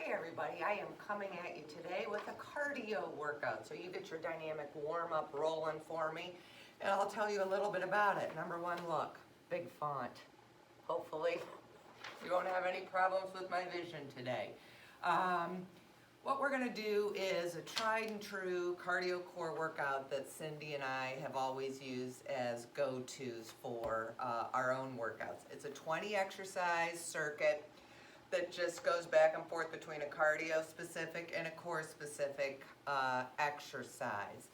Hi everybody, I am coming at you today with a cardio workout. So you get your dynamic warm-up rolling for me, and I'll tell you a little bit about it. Number one, look, big font. Hopefully you won't have any problems with my vision today. What we're going to do is a tried and true cardio core workout that Cindy and I have always used as go-tos for our own workouts. It's a 20 exercise circuit that just goes back and forth between a cardio specific and a core specific exercise.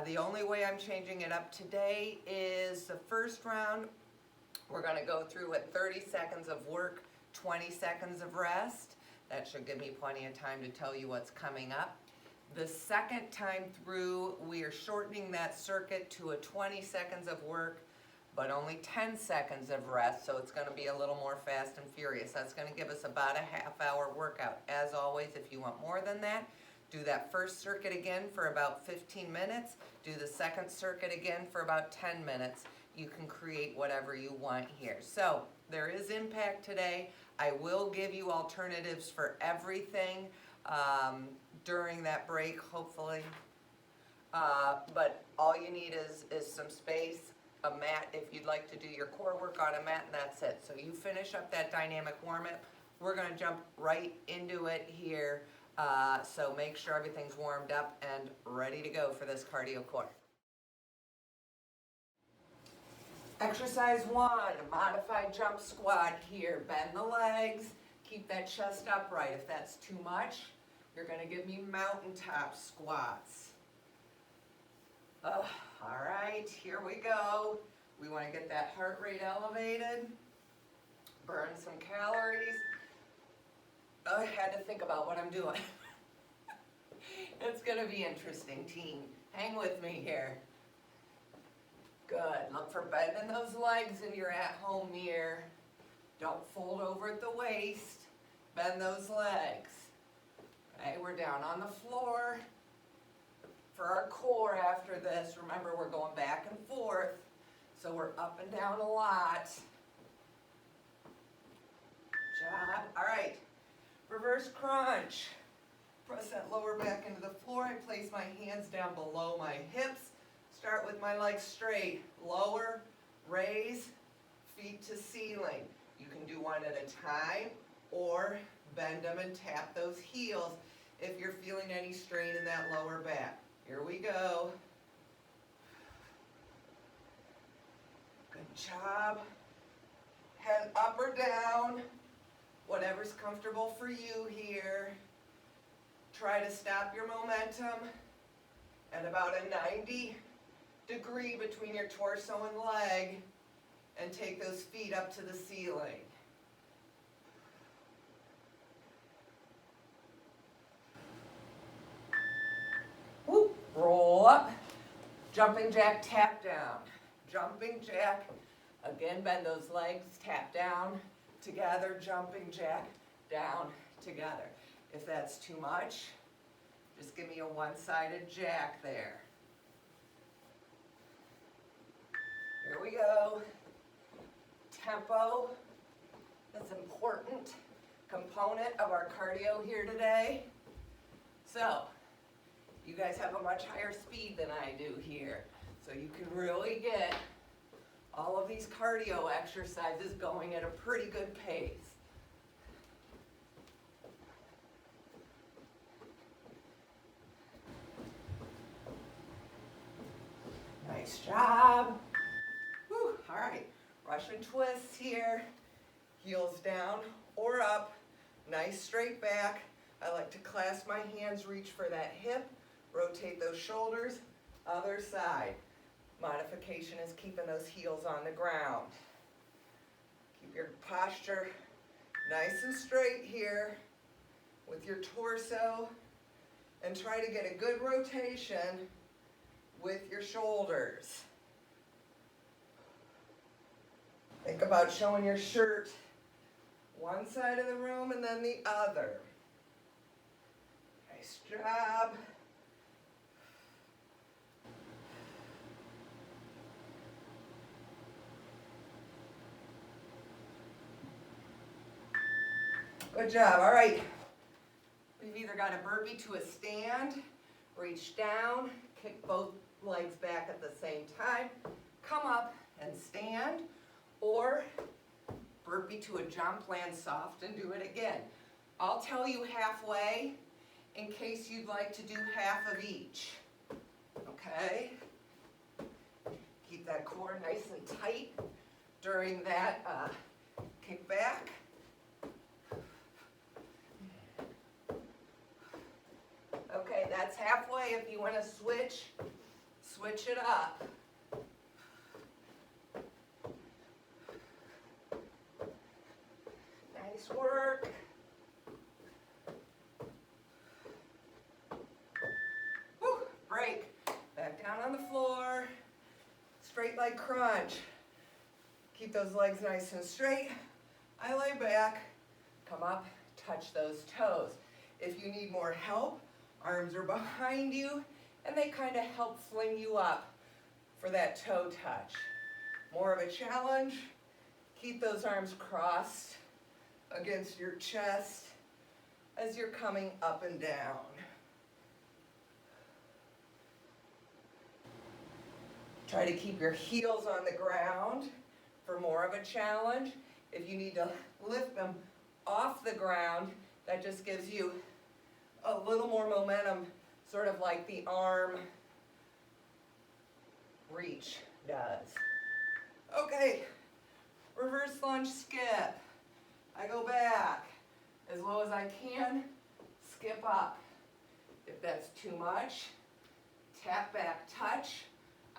The only way I'm changing it up today is the first round we're going to go through at 30 seconds of work, 20 seconds of rest. That should give me plenty of time to tell you what's coming up. The second time through, we are shortening that circuit to a 20 seconds of work, but only 10 seconds of rest, so it's going to be a little more fast and furious. That's going to give us about a half-hour workout. As always, if you want more than that, do that first circuit again for about 15 minutes. Do the second circuit again for about 10 minutes. You can create whatever you want here. So there is impact today. I will give you alternatives for everything during that break, hopefully. But all you need is some space, a mat if you'd like to do your core work on a mat, and that's it. So you finish up that dynamic warm-up. We're going to jump right into it here. So make sure everything's warmed up and ready to go for this cardio core. Exercise 1, modified jump squat here. Bend the legs, keep that chest upright. If that's too much, you're going to give me mountaintop squats. All right, here we go. We want to get that heart rate elevated, burn some calories. I had to think about what I'm doing. It's going to be interesting, team. Hang with me here. Good. Look for bending those legs in your at-home mirror. Don't fold over at the waist. Bend those legs. Okay, we're down on the floor. For our core after this, remember we're going back and forth, so we're up and down a lot. Good job. All right, reverse crunch. Press that lower back into the floor. I place my hands down below my hips. Start with my legs straight. Lower, raise, feet to ceiling. You can do one at a time or bend them and tap those heels if you're feeling any strain in that lower back. Here we go. Good job. Head up or down, whatever's comfortable for you here. Try to stop your momentum at about a 90 degree between your torso and leg, and take those feet up to the ceiling. Whoop, roll up, jumping jack, tap down. Jumping jack, again bend those legs, tap down, together, jumping jack, down, together. If that's too much, just give me a one-sided jack there. Here we go. Tempo, that's an important component of our cardio here today. So, you guys have a much higher speed than I do here. So you can really get all of these cardio exercises going at a pretty good pace. Nice job. Whew. All right, Russian twists here. Heels down or up. Nice straight back. I like to clasp my hands, reach for that hip, rotate those shoulders. Other side. Modification is keeping those heels on the ground. Keep your posture nice and straight here with your torso, and try to get a good rotation with your shoulders. Think about showing your shirt one side of the room and then the other. Nice job. Good job. All right. either got to burpee to a stand, reach down, kick both legs back at the same time, come up and stand, or burpee to a jump, land soft, and do it again. I'll tell you halfway in case you'd like to do half of each. Okay? Keep that core nice and tight during that kick back. Okay, that's halfway. If you want to switch, switch it up. Nice work. Whew, break. Back down on the floor. Straight leg crunch. Keep those legs nice and straight. I lay back. Come up, touch those toes. If you need more help, arms are behind you, and they kind of help fling you up for that toe touch. More of a challenge. Keep those arms crossed against your chest as you're coming up and down. Try to keep your heels on the ground for more of a challenge. If you need to lift them off the ground, that just gives you a little more momentum, sort of like the arm reach does. Okay, reverse lunge skip. I go back as low as I can, skip up. If that's too much, tap back, touch.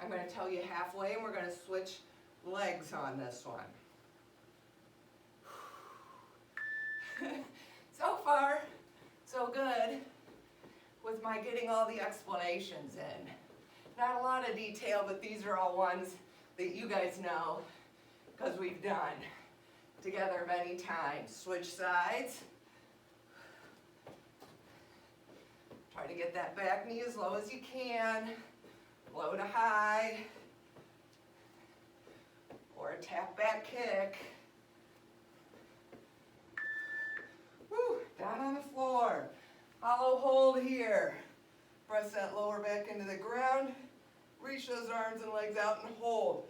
I'm going to tell you halfway, and we're going to switch legs on this one. So far, so good with my getting all the explanations in. Not a lot of detail, but these are all ones that you guys know because we've done together many times. Switch sides. Try to get that back knee as low as you can, low to high, or a tap back kick. Woo, down on the floor. Hollow hold here. Press that lower back into the ground. Reach those arms and legs out and hold.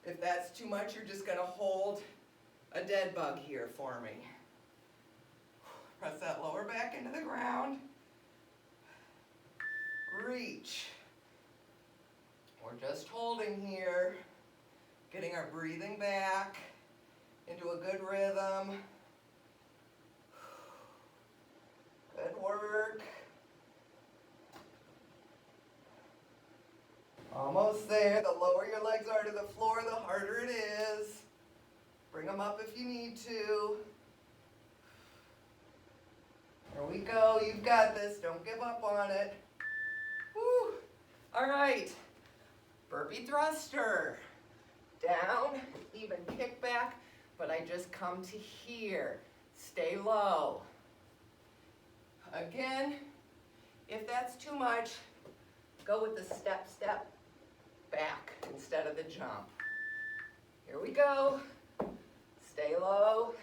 If that's too much, you're just going to hold a dead bug here for me. Press that lower back into the ground. Reach. We're just holding here, getting our breathing back into a good rhythm. Good work. Almost there. The lower your legs are to the floor, the harder it is. Bring them up if you need to. There we go. You've got this. Don't give up on it. Woo. All right. Burpee thruster. Down, even kick back, but I just come to here. Stay low. Again, if that's too much, go with the step, step back instead of the jump. Here we go. Stay low.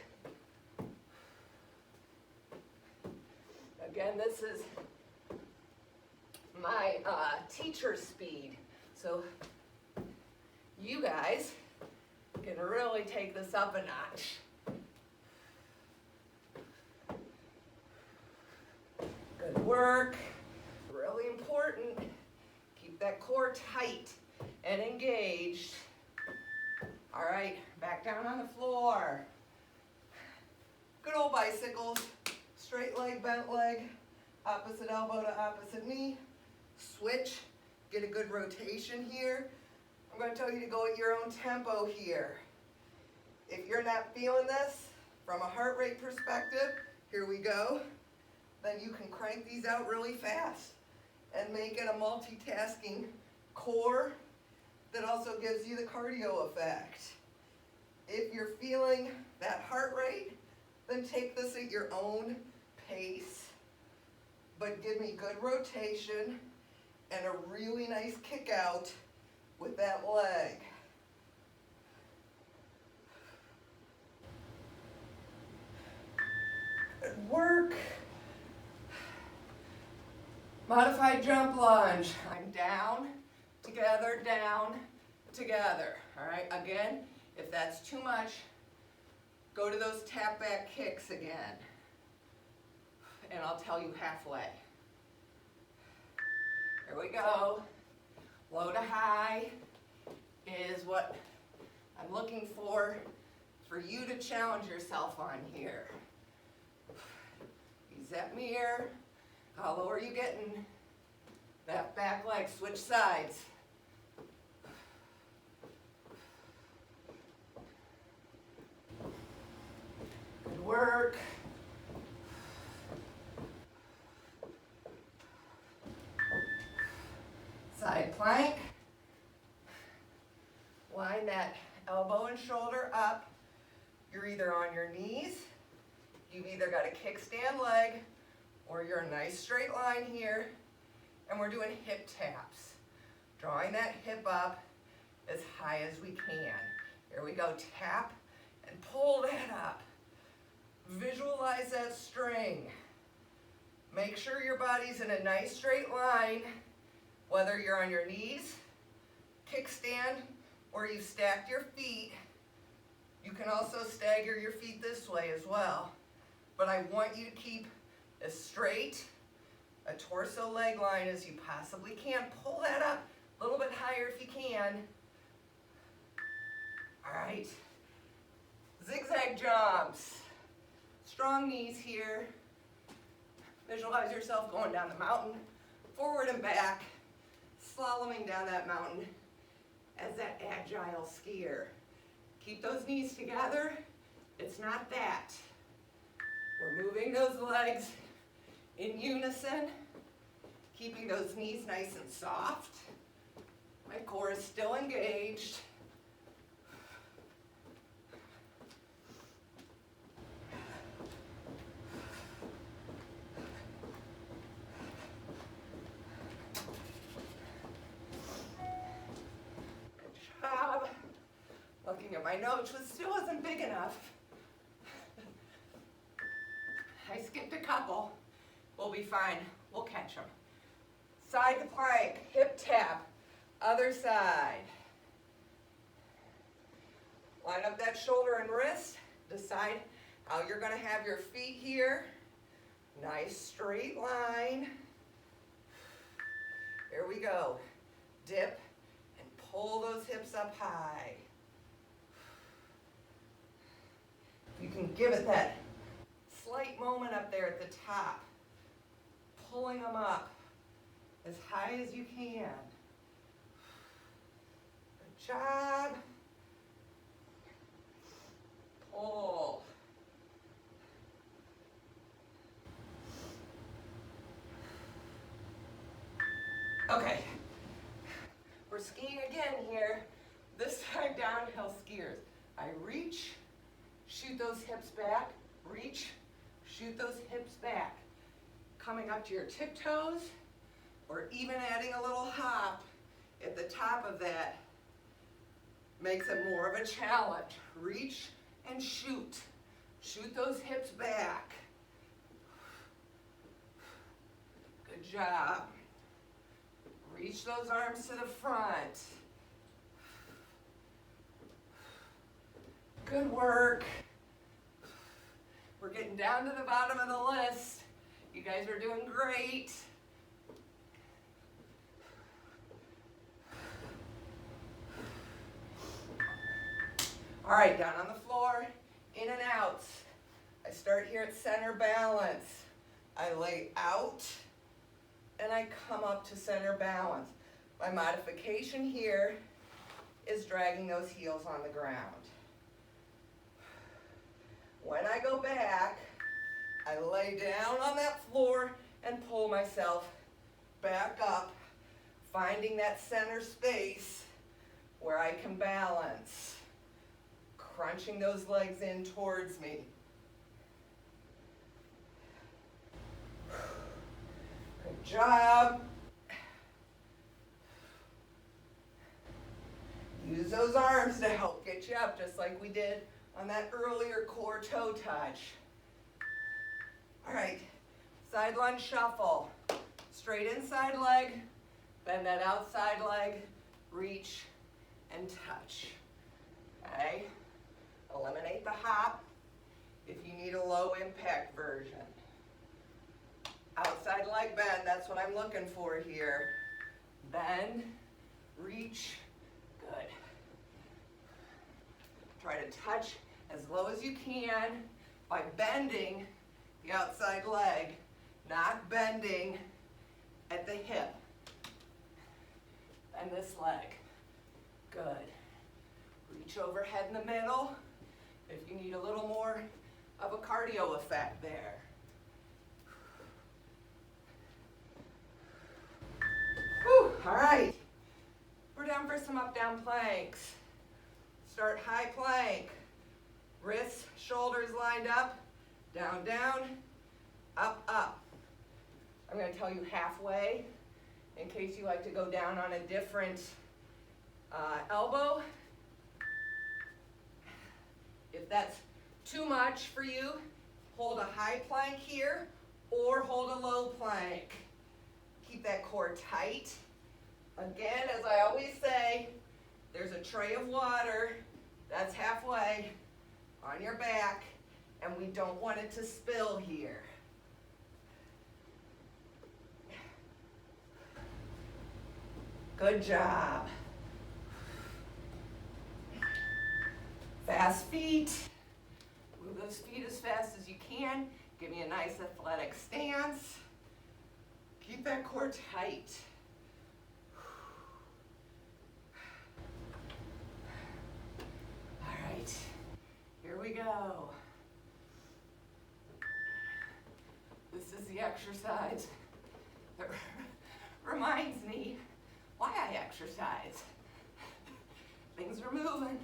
Again, this is my teacher speed. So you guys can really take this up a notch. Good work. Really important. Keep that core tight and engaged. All right, back down on the floor. Good old bicycles. Straight leg, bent leg, opposite elbow to opposite knee. Switch. Get a good rotation here. I'm going to tell you to go at your own tempo here. If you're not feeling this from a heart rate perspective, here we go, then you can crank these out really fast and make it a multitasking core that also gives you the cardio effect. If you're feeling that heart rate, then take this at your own pace, but give me good rotation and a really nice kick out with that leg. Good work. Modified jump lunge. I'm down, together, all right? Again, if that's too much, go to those tap back kicks again. And I'll tell you halfway. Here we go. Low to high is what I'm looking for you to challenge yourself on here. Use that mirror. How low are you getting? That back leg, switch sides. Good work. Side plank. Line that elbow and shoulder up. You're either on your knees, you've either got a kickstand leg, or you're a nice straight line here, and we're doing hip taps. Drawing that hip up as high as we can. Here we go, tap and pull that up. Visualize that string. Make sure your body's in a nice straight line, whether you're on your knees, kickstand, or you've stacked your feet. You can also stagger your feet this way as well. But I want you to keep as straight a torso leg line as you possibly can. Pull that up a little bit higher if you can. All right. Zigzag jumps. Strong knees here. Visualize yourself going down the mountain, forward and back, slaloming down that mountain as that agile skier. Keep those knees together. It's not that. We're moving those legs in unison, keeping those knees nice and soft. My core is still engaged. Good job. Looking at my notes, which still isn't big enough. I skipped a couple. We'll be fine. We'll catch them. Side to plank, hip tap, other side. Line up that shoulder and wrist. Decide how you're going to have your feet here. Nice straight line. Here we go. Dip and pull those hips up high. You can give it that slight moment up there at the top, pulling them up as high as you can. Good job. Pull. Okay, we're skiing again here, this time downhill skiers. I reach, shoot those hips back, reach, shoot those hips back. Coming up to your tiptoes, or even adding a little hop at the top of that makes it more of a challenge. Reach and shoot. Shoot those hips back. Good job. Reach those arms to the front. Good work. We're getting down to the bottom of the list. You guys are doing great. All right, down on the floor, in and out. I start here at center balance. I lay out and I come up to center balance. My modification here is dragging those heels on the ground. When I go back, I lay down on that floor and pull myself back up, finding that center space where I can balance, crunching those legs in towards me. Good job. Use those arms to help get you up, just like we did on that earlier core toe touch. All right, side lunge shuffle. straight inside leg, bend that outside leg, reach and touch. Okay? Eliminate the hop if you need a low impact version. Outside leg bend, that's what I'm looking for here. Bend, reach, good. Try to touch as low as you can by bending the outside leg, not bending at the hip. Bend this leg, good. Reach overhead in the middle if you need a little more of a cardio effect there. Whew, all right, we're down for some up-down planks. Start high plank, wrists, shoulders lined up, down, down, up, up. I'm going to tell you halfway in case you like to go down on a different elbow. If that's too much for you, hold a high plank here or hold a low plank. Keep that core tight. Again, as I always say, there's a tray of water that's halfway on your back, and we don't want it to spill here. Good job. Fast feet. Move those feet as fast as you can. Give me a nice athletic stance. Keep that core tight. All right, here we go. This is the exercise that reminds me why I exercise. Things are moving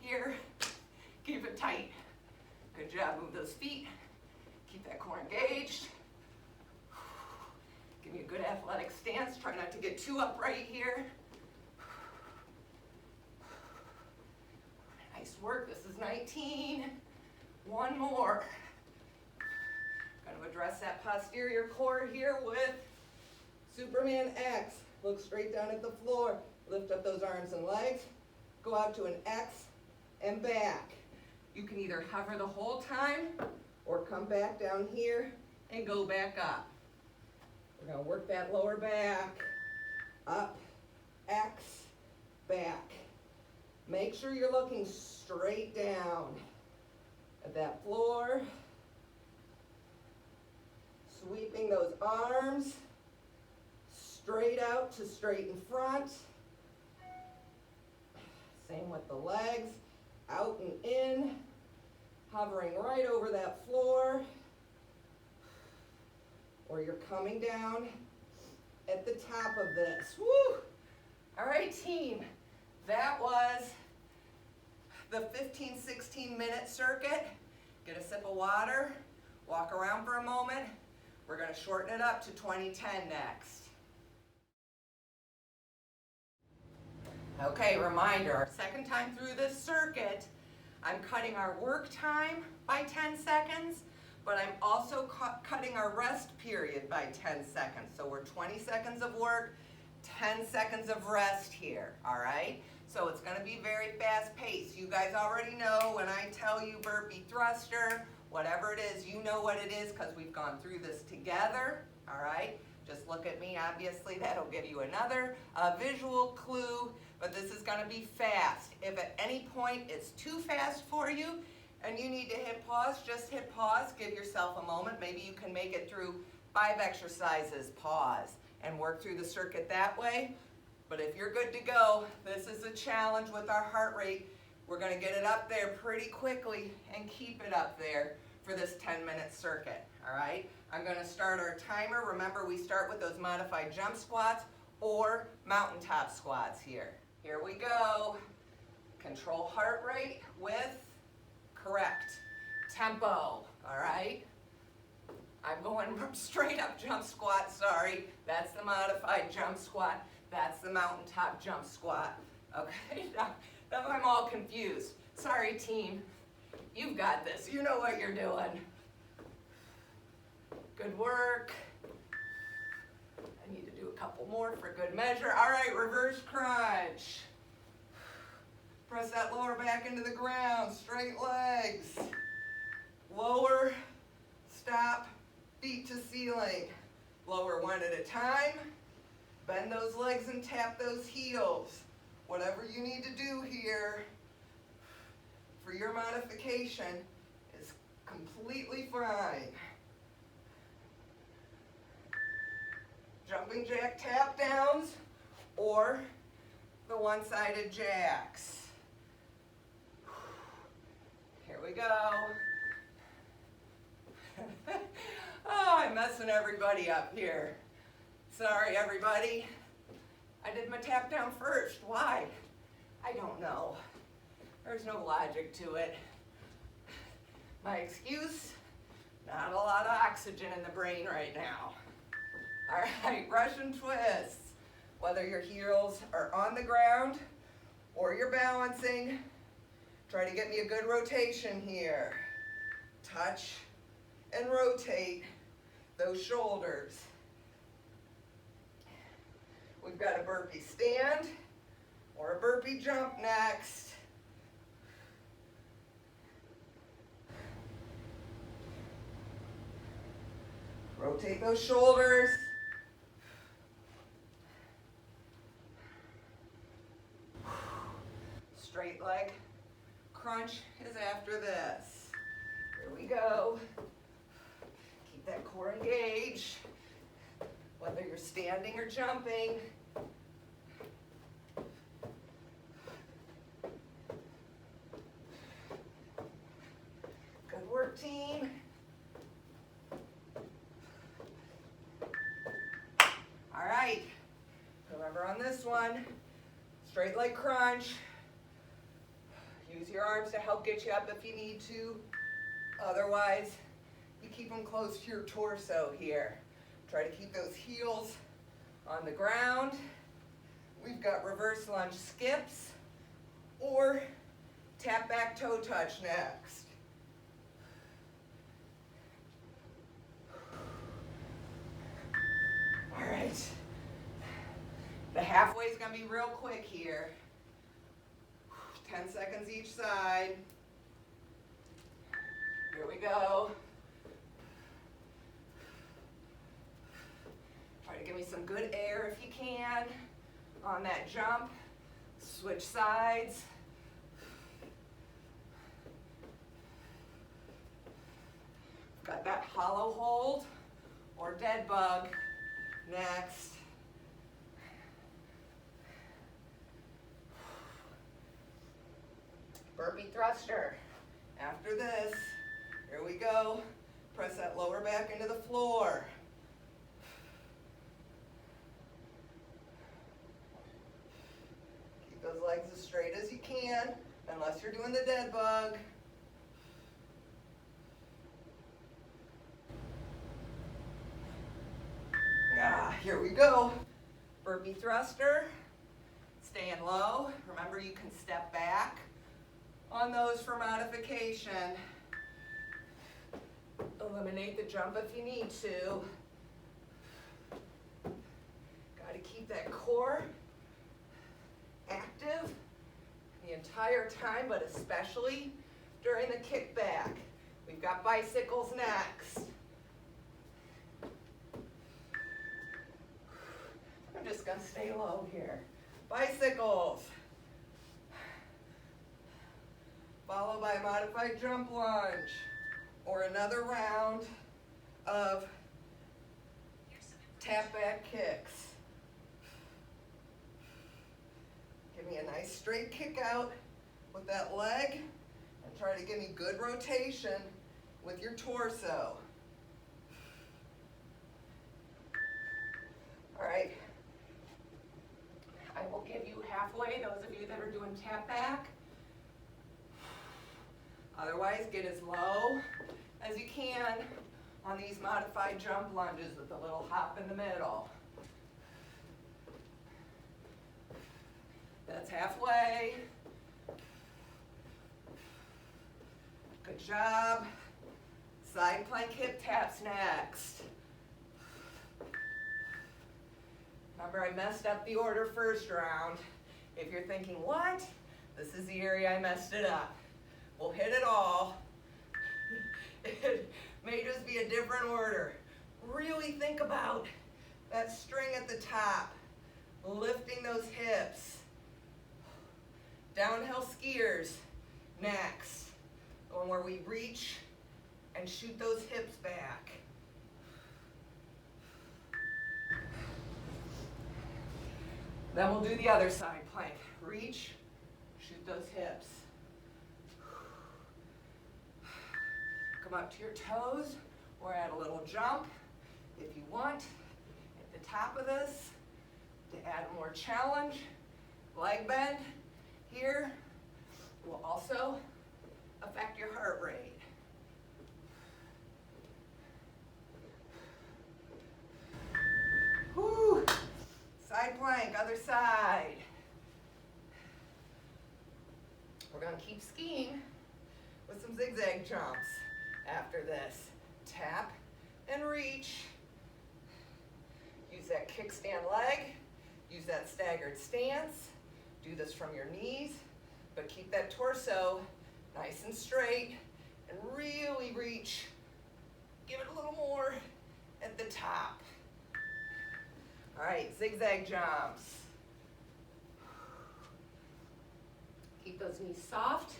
here. Keep it tight. Good job. Move those feet. Keep that core engaged. Give me a good athletic stance. Try not to get too upright here. Nice work. This is 19. One more. Going to address that posterior core here with Superman X. Look straight down at the floor. Lift up those arms and legs. Go out to an X and back. You can either hover the whole time or come back down here and go back up. We're going to work that lower back. Up, X, back. Make sure you're looking straight down at that floor. Sweeping those arms straight out to straight in front. Same with the legs, out and in, hovering right over that floor. Or you're coming down at the top of this. Woo! All right, team, that was the 15-16 minute circuit. Get a sip of water, walk around for a moment. We're going to shorten it up to 20-10 next. Okay, reminder, our second time through this circuit, I'm cutting our work time by 10 seconds, but I'm also cutting our rest period by 10 seconds. So we're 20 seconds of work, 10 seconds of rest here, all right? So it's gonna be very fast paced. You guys already know when I tell you Burpee Thruster, whatever it is, you know what it is because we've gone through this together, all right? Just look at me, obviously that'll give you another visual clue, but this is gonna be fast. If at any point it's too fast for you and you need to hit pause, just hit pause, give yourself a moment. Maybe you can make it through 5 exercises, pause, and work through the circuit that way. But if you're good to go, this is a challenge with our heart rate. We're gonna get it up there pretty quickly and keep it up there for this 10-minute circuit, all right? I'm gonna start our timer. Remember, we start with those modified jump squats or mountaintop squats here. Here we go. Control heart rate with correct tempo, all right? I'm going straight up jump squat, sorry. That's the modified jump squat. That's the mountaintop jump squat. Okay, now I'm all confused. Sorry, team. You've got this. You know what you're doing. Good work. a couple more for good measure. All right, reverse crunch. Press that lower back into the ground, straight legs. Lower, stop, feet to ceiling. Lower one at a time. Bend those legs and tap those heels. Whatever you need to do here for your modification is completely fine. Jumping jack tap downs or the one-sided jacks. Here we go. Oh, I'm messing everybody up here. Sorry, everybody. I did my tap down first. Why? I don't know. There's no logic to it. My excuse? Not a lot of oxygen in the brain right now. All right, Russian twists. Whether your heels are on the ground or you're balancing, try to get me a good rotation here. Touch and rotate those shoulders. We've got a burpee stand or a burpee jump next. Rotate those shoulders. Straight leg crunch is after this. Here we go. Keep that core engaged. Whether you're standing or jumping. Good work, team. All right. Remember on this one, straight leg crunch. Use your arms to help get you up if you need to. Otherwise, you keep them close to your torso here. Try to keep those heels on the ground. We've got reverse lunge skips or tap back toe touch next. All right. The halfway is going to be real quick here. 10 seconds each side. Here we go. Try to give me some good air if you can on that jump. Switch sides. Got that hollow hold or dead bug next. Burpee thruster. After this, here we go. Press that lower back into the floor. Keep those legs as straight as you can, unless you're doing the dead bug. Here we go. Burpee thruster. Staying low. Remember, you can step back on those for modification. Eliminate the jump if you need to. Got to keep that core active the entire time, but especially during the kickback. We've got bicycles next. I'm just going to stay low here. Bicycles. Followed by a modified jump lunge or another round of tap back kicks. Give me a nice straight kick out with that leg and try to give me good rotation with your torso. All right. I will give you halfway, those of you that are doing tap back. Otherwise, get as low as you can on these modified jump lunges with a little hop in the middle. That's halfway. Good job. Side plank hip taps next. Remember, I messed up the order first round. If you're thinking, what? This is the area I messed it up. We'll hit it all. It may just be a different order. Really think about that string at the top, lifting those hips. Downhill skiers next, one where we reach and shoot those hips back. Then we'll do the other side plank. Reach, shoot those hips. Come up to your toes or add a little jump if you want. At the top of this, to add more challenge, leg bend here will also affect your heart rate. Whew. Side plank, other side. We're going to keep skiing with some zigzag jumps after this. Tap and reach. Use that kickstand leg. Use that staggered stance. Do this from your knees, but keep that torso nice and straight and really reach. Give it a little more at the top. All right, zigzag jumps. Keep those knees soft,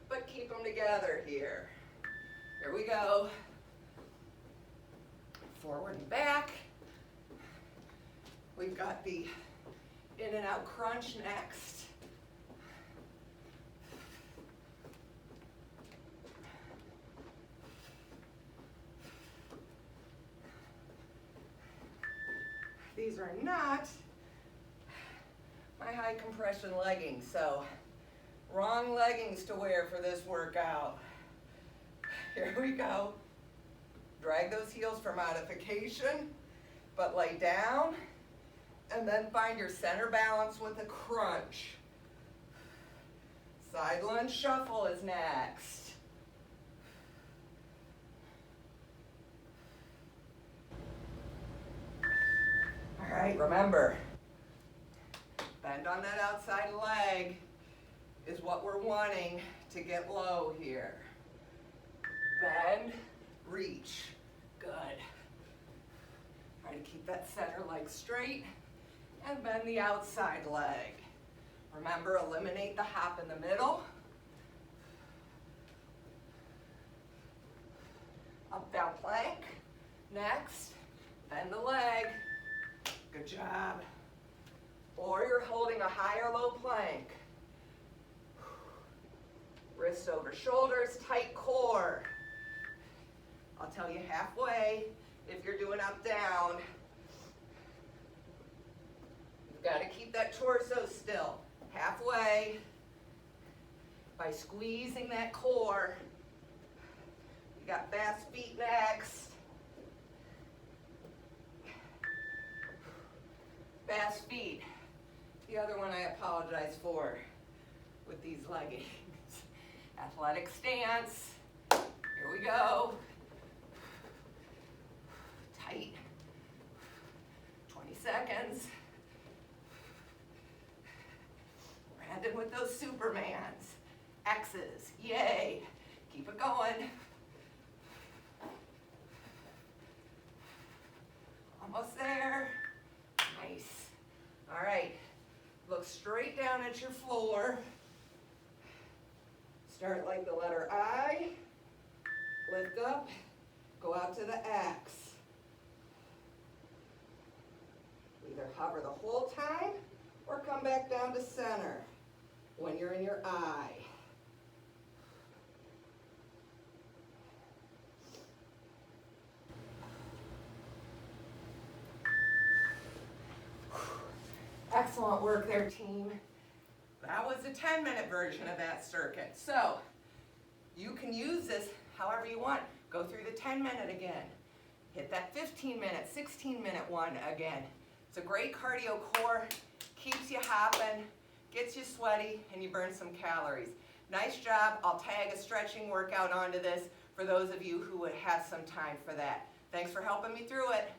but keep them together here. Here we go. Forward and back. We've got the in and out crunch next. These are not my high compression leggings, so wrong leggings to wear for this workout. Here we go. Drag those heels for modification, but lay down, and then find your center balance with a crunch. Side lunge shuffle is next. All right, remember, bend on that outside leg is what we're wanting to get low here. Bend, reach, good. Try to keep that center leg straight and bend the outside leg. Remember, eliminate the hop in the middle. Up, down plank. Next, bend the leg. Good job. Or you're holding a high or low plank. Wrists over shoulders, tight core. I'll tell you halfway if you're doing up, down. You've got to keep that torso still. Halfway by squeezing that core. You got fast feet next. Fast feet. The other one I apologize for with these leggings. Athletic stance. Here we go. Tight. 20 seconds. Brandon with those Supermans. X's. Yay. Keep it going. Almost there. Nice. All right. Look straight down at your floor. Start like the letter I. Lift up. Go out to the X. Either hover the whole time or come back down to center when you're in your I. Excellent work there, team. That was the 10-minute version of that circuit. So you can use this however you want. Go through the 10-minute again. Hit that 15-minute, 16-minute one again. It's a great cardio core, keeps you hopping, gets you sweaty, and you burn some calories. Nice job. I'll tag a stretching workout onto this for those of you who would have some time for that. Thanks for helping me through it.